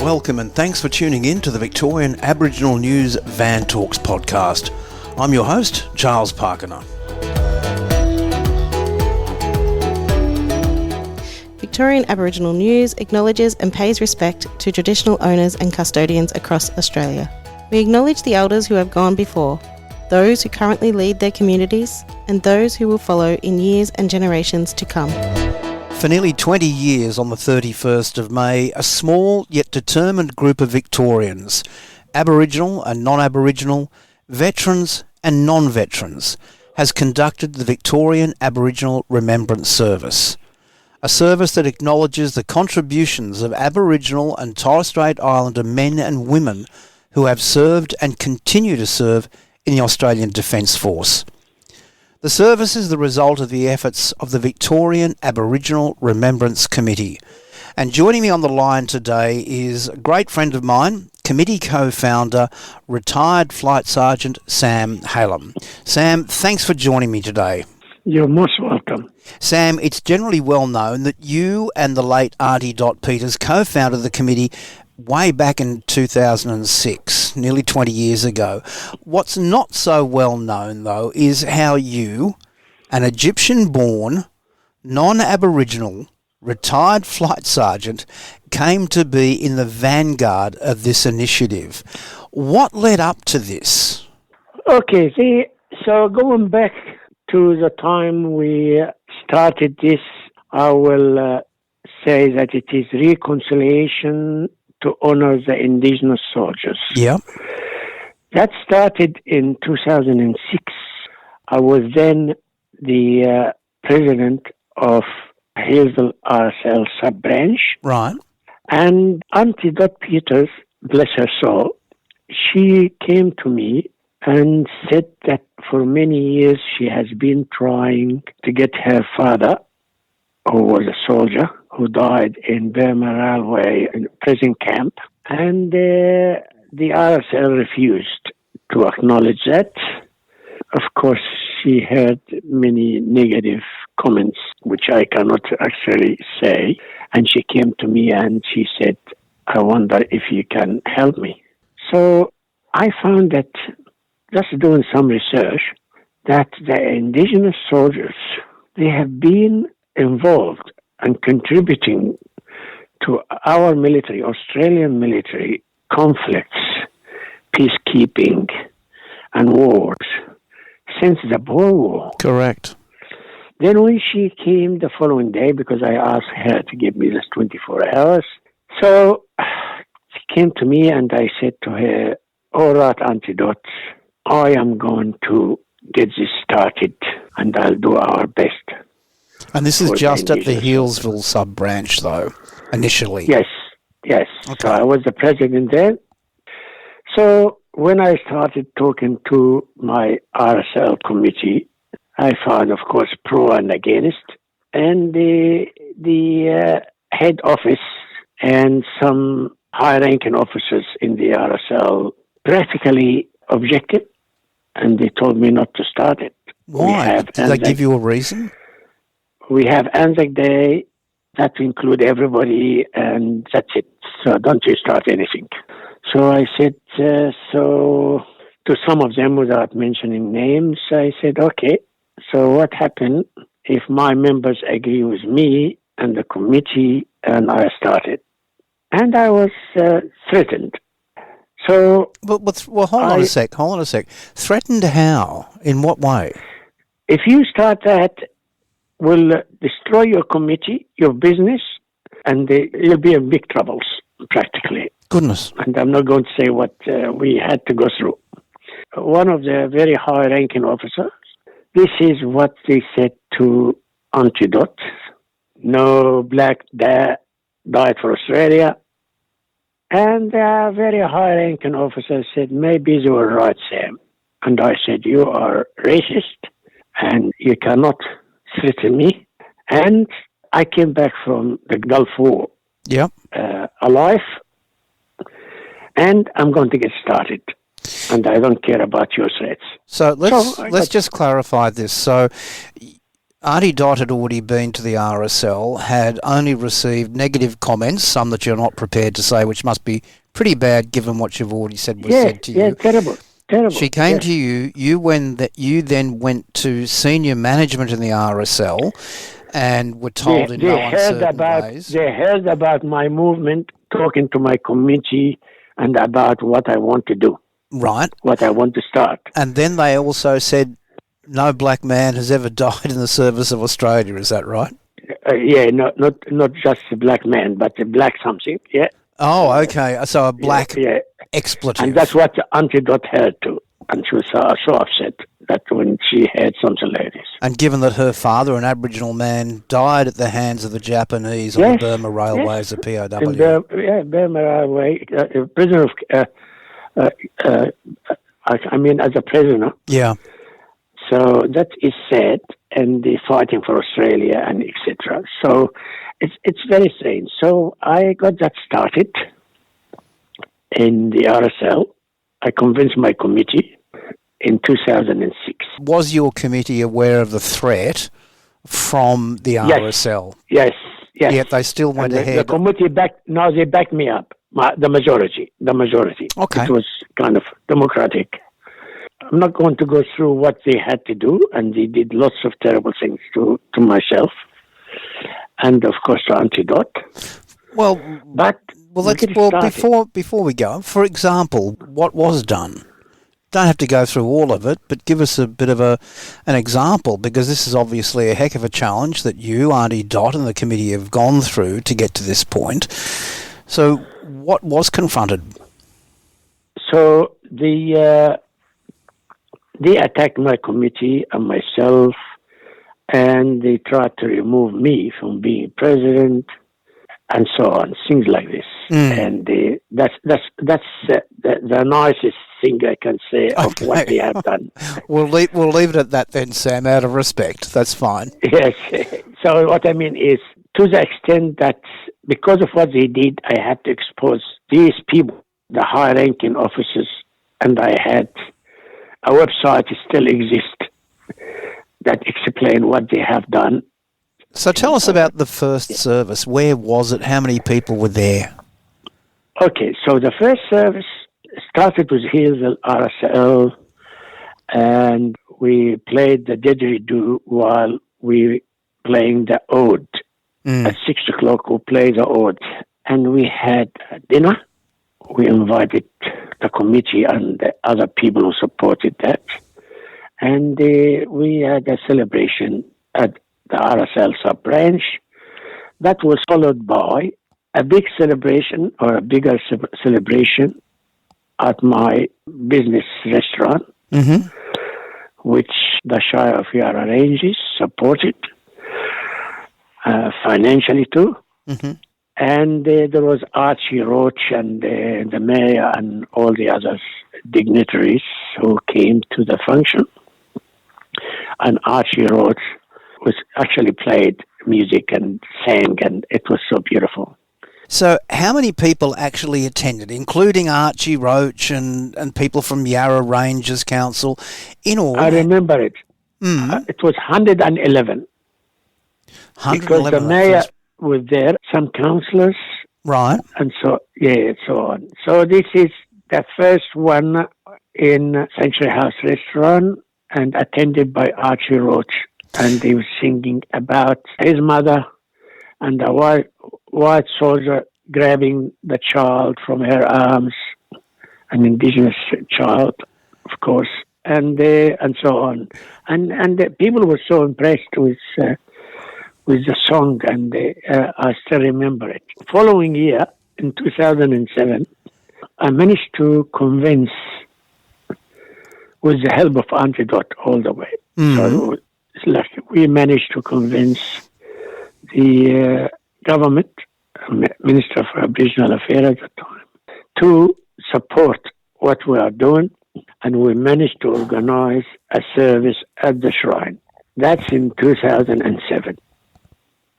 Welcome and thanks for tuning in to the Victorian Aboriginal News Van Talks podcast. I'm your host, Charles Parkiner. Victorian Aboriginal News acknowledges and pays respect to traditional owners and custodians across Australia. We acknowledge the elders who have gone before, those who currently lead their communities, and those who will follow in years and generations to come. For nearly 20 years on the 31st of May, a small yet determined group of Victorians, Aboriginal and non-Aboriginal, veterans and non-veterans, has conducted the Victorian Aboriginal Remembrance Service. A service that acknowledges the contributions of Aboriginal and Torres Strait Islander men and women who have served and continue to serve in the Australian Defence Force. The service is the result of the efforts of the Victorian Aboriginal Remembrance Committee. And joining me on the line today is a great friend of mine, committee co-founder, retired Flight Sergeant Sam Halim. Sam, thanks for joining me today. You're most welcome. Sam, it's generally well known that you and the late Auntie Dot Peters co-founded the committee way back in 2006, nearly 20 years ago. What's not so well known, though, is how you, an Egyptian-born, non-Aboriginal, retired flight sergeant, came to be in the vanguard of this initiative. What led up to this? Okay, so going back to the time we started this, I will say that it is reconciliation to honor the Indigenous soldiers. Yeah. That started in 2006. I was then the president of Hillsville RSL sub-branch. Right. And Auntie Dot Peters, bless her soul, she came to me and said that for many years she has been trying to get her father, who was a soldier, who died in Burma Railway in a prison camp, and the RSL refused to acknowledge that. Of course, she heard many negative comments, which I cannot actually say, and she came to me and she said, I wonder if you can help me. So I found that, just doing some research, that the Indigenous soldiers, they have been involved and contributing to our military, Australian military, conflicts, peacekeeping, and wars since the Boer War. Correct. Then when she came the following day, because I asked her to give me this 24 hours, so she came to me and I said to her, all right, Auntie Dot, I am going to get this started and I'll do our best. And this is just at the Hillsville sub-branch, though, initially? Yes. Okay. So I was the president then. So when I started talking to my RSL committee, I found, of course, pro and against. And the head office and some high-ranking officers in the RSL practically objected, and they told me not to start it. Why? Did they give you a reason? We have Anzac Day, that will include everybody, and that's it. So don't you start anything. So I said, so to some of them, without mentioning names, I said, okay, so what happened if my members agree with me and the committee and I started? And I was threatened. So... Well, hold on a sec. Threatened how? In what way? If you start that, will destroy your committee, your business, and you'll be in big troubles, practically. Goodness. And I'm not going to say what we had to go through. One of the very high-ranking officers, this is what they said to Auntie Dot. No black died for Australia. And the very high-ranking officer said, maybe you were right, Sam. And I said, you are racist, and you cannot threaten me. And I came back from the Gulf War alive, and I'm going to get started. And I don't care about your threats. So let's just clarify this. So Auntie Dot had already been to the RSL, had only received negative comments, some that you're not prepared to say, which must be pretty bad given what you've already said was said to you. Yeah, terrible. She came to you. You then went to senior management in the RSL, and were told in no uncertain ways. They heard about my movement, talking to my committee, and about what I want to do. Right. What I want to start. And then they also said no black man has ever died in the service of Australia. Is that right? Not just a black man, but a black something. Yeah. Oh, okay. So a black expletive. And that's what the Auntie Dot heard too. And she was so upset that when she heard something like this. And given that her father, an Aboriginal man, died at the hands of the Japanese on the Burma Railway as a POW. Burma Railway, prisoner of, as a prisoner. Yeah. So that is sad, and they're fighting for Australia and etc. So it's very strange. So I got that started in the RSL. I convinced my committee in 2006. Was your committee aware of the threat from the RSL? Yes. Yet they still went ahead. The committee they backed me up. The majority. Okay. It was kind of democratic. I'm not going to go through what they had to do, and they did lots of terrible things to myself, and of course to Auntie Dot. Before we go, for example, what was done? Don't have to go through all of it, but give us a bit of an example, because this is obviously a heck of a challenge that you, Auntie Dot, and the committee have gone through to get to this point. So, what was confronted? So they attacked my committee and myself, and they tried to remove me from being president, and so on, things like this. And that's the nicest thing I can say of what they have done. We'll leave it at that then, Sam, out of respect. That's fine. Yes. So what I mean is, to the extent that because of what they did, I had to expose these people, the high-ranking officers, and I had a website still exists that explain what they have done. So tell us about the first service. Where was it? How many people were there? Okay, so the first service started with Hillsville RSL, and we played the didgeridoo while we playing the ode. At 6 o'clock, we played the ode, and we had dinner. We invited the committee and the other people who supported that, and we had a celebration at the RSL sub-branch. That was followed by a big celebration, or a bigger celebration, at my business restaurant, which the Shire of Yarra Ranges supported financially too. And there was Archie Roach and the mayor and all the other dignitaries who came to the function. And Archie Roach was actually played music and sang, and it was so beautiful. So how many people actually attended, including Archie Roach and people from Yarra Ranges Council in all? I remember it. It was 111. Because the mayor was there, some councillors. Right. And so on. So this is the first one in Sanctuary House Restaurant, and attended by Archie Roach. And he was singing about his mother and the white soldier grabbing the child from her arms, an Indigenous child, of course, and so on. And the people were so impressed with the song, and I still remember it. Following year, in 2007, I managed to convince, with the help of Auntie Dot all the way. So we managed to convince the government, Minister for Aboriginal Affairs at the time, to support what we are doing, and we managed to organize a service at the shrine. That's in 2007.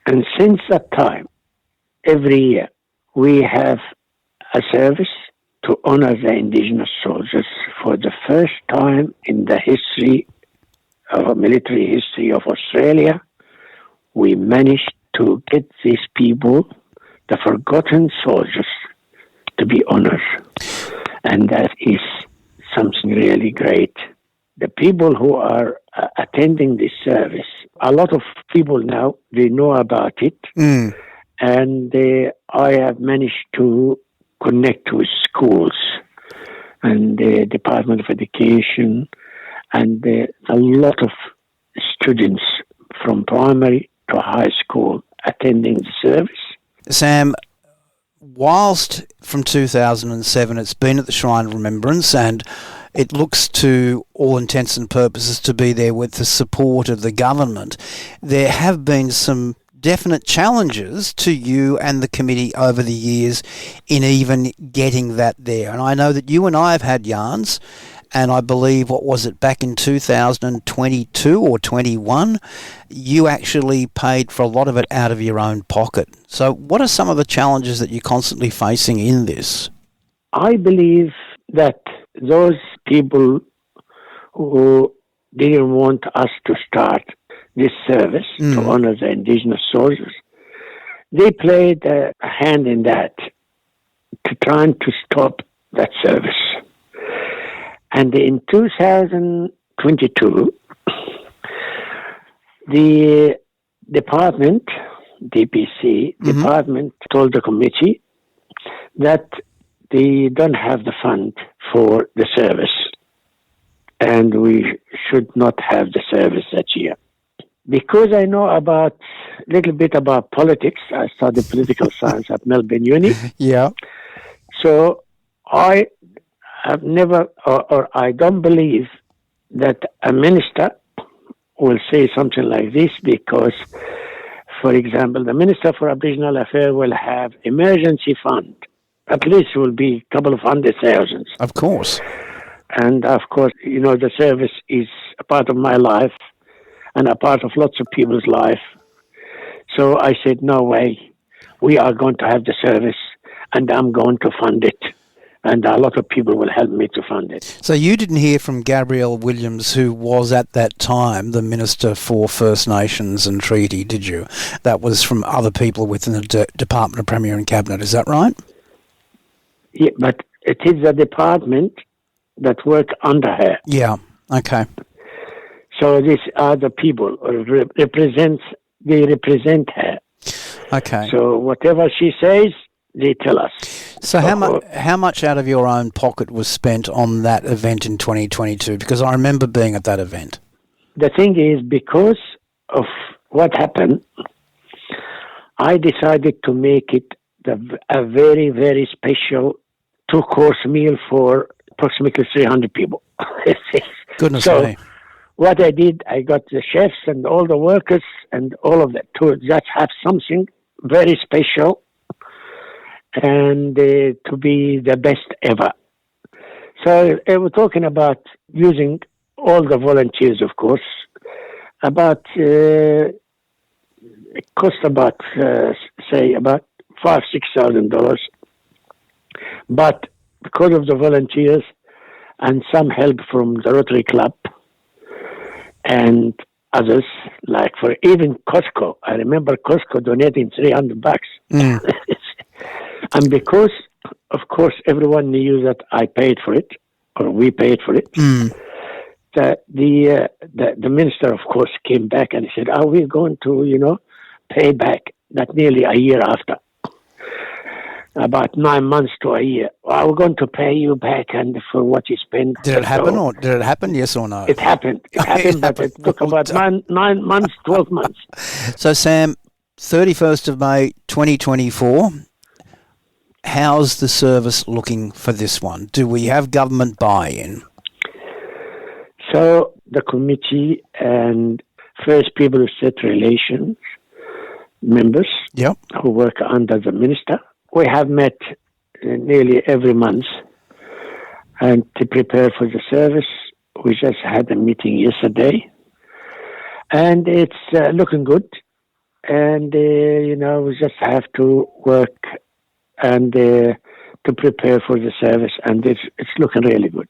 And since that time, every year, we have a service to honor the Indigenous soldiers for the first time in the history of military history of Australia. we managed to get these people, the forgotten soldiers, to be honored. And that is something really great. The people who are attending this service, a lot of people now, they know about it. And I have managed to connect with schools and the Department of Education and a lot of students from primary to high school attending the service. Sam, whilst from 2007 it's been at the Shrine of Remembrance and it looks to all intents and purposes to be there with the support of the government, there have been some definite challenges to you and the committee over the years in even getting that there. And I know that you and I have had yarns, and I believe, what was it, back in 2022 or 21, you actually paid for a lot of it out of your own pocket. So what are some of the challenges that you're constantly facing in this? I believe that those people who didn't want us to start this service to honor the indigenous soldiers, they played a hand in that, to trying to stop that service. And in 2022, the department, DPC, department told the committee that they don't have the fund for the service and we should not have the service that year. Because I know a little bit about politics, I studied political science at Melbourne Uni. Yeah. So I have never, or I don't believe that a minister will say something like this because, for example, the Minister for Aboriginal Affairs will have emergency fund. At least it will be a couple of 100,000. Of course. And of course, you know, the service is a part of my life and a part of lots of people's life. So I said, no way, we are going to have the service and I'm going to fund it. And a lot of people will help me to fund it. So you didn't hear from Gabrielle Williams, who was at that time the Minister for First Nations and Treaty, did you? That was from other people within the Department of Premier and Cabinet, is that right? Yeah, but it is the department that work under her. Yeah, okay. So these are the people who represent her. Okay. So whatever she says, they tell us. So how much out of your own pocket was spent on that event in 2022? Because I remember being at that event. The thing is, because of what happened, I decided to make it a very, very special 2-course meal for approximately 300 people. Goodness so, me. What I did, I got the chefs and all the workers and all of that to just have something very special and to be the best ever. So we're talking about using all the volunteers, of course. It cost about $5,000-6,000. But because of the volunteers and some help from the Rotary Club and others, like for even Costco, I remember Costco donating $300. And because, of course, everyone knew that I paid for it, or we paid for it, the minister, of course, came back and said, are we going to, pay back? That nearly a year after. About 9 months to a year. Are we going to pay you back and for what you spent? Did it happen, yes or no? It happened. But it took about 9 months, 12 months. So, Sam, 31st of May 2024, how's the service looking for this one? Do we have government buy-in? So the committee and First People State Relations members who work under the minister, we have met nearly every month and to prepare for the service. We just had a meeting yesterday and it's looking good. And, we just have to work and to prepare for the service, and it's looking really good.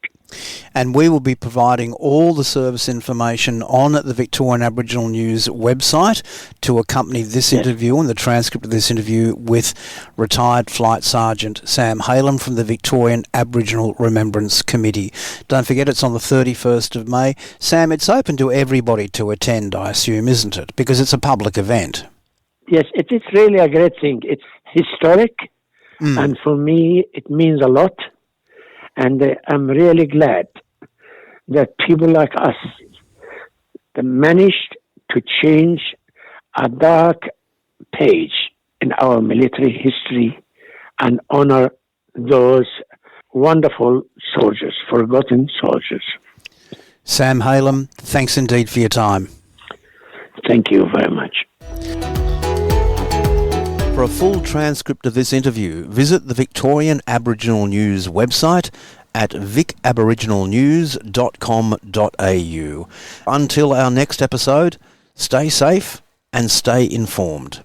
And we will be providing all the service information on the Victorian Aboriginal News website to accompany this interview and the transcript of this interview with retired Flight Sergeant Sam Halim from the Victorian Aboriginal Remembrance Committee. Don't forget, it's on the 31st of May. Sam, it's open to everybody to attend, I assume, isn't it? Because it's a public event. Yes, it's really a great thing. It's historic, and for me, it means a lot. And I'm really glad that people like us that managed to change a dark page in our military history and honor those wonderful soldiers, forgotten soldiers. Sam Halim, thanks indeed for your time. Thank you very much. For a full transcript of this interview, visit the Victorian Aboriginal News website at vicaboriginalnews.com.au. Until our next episode, stay safe and stay informed.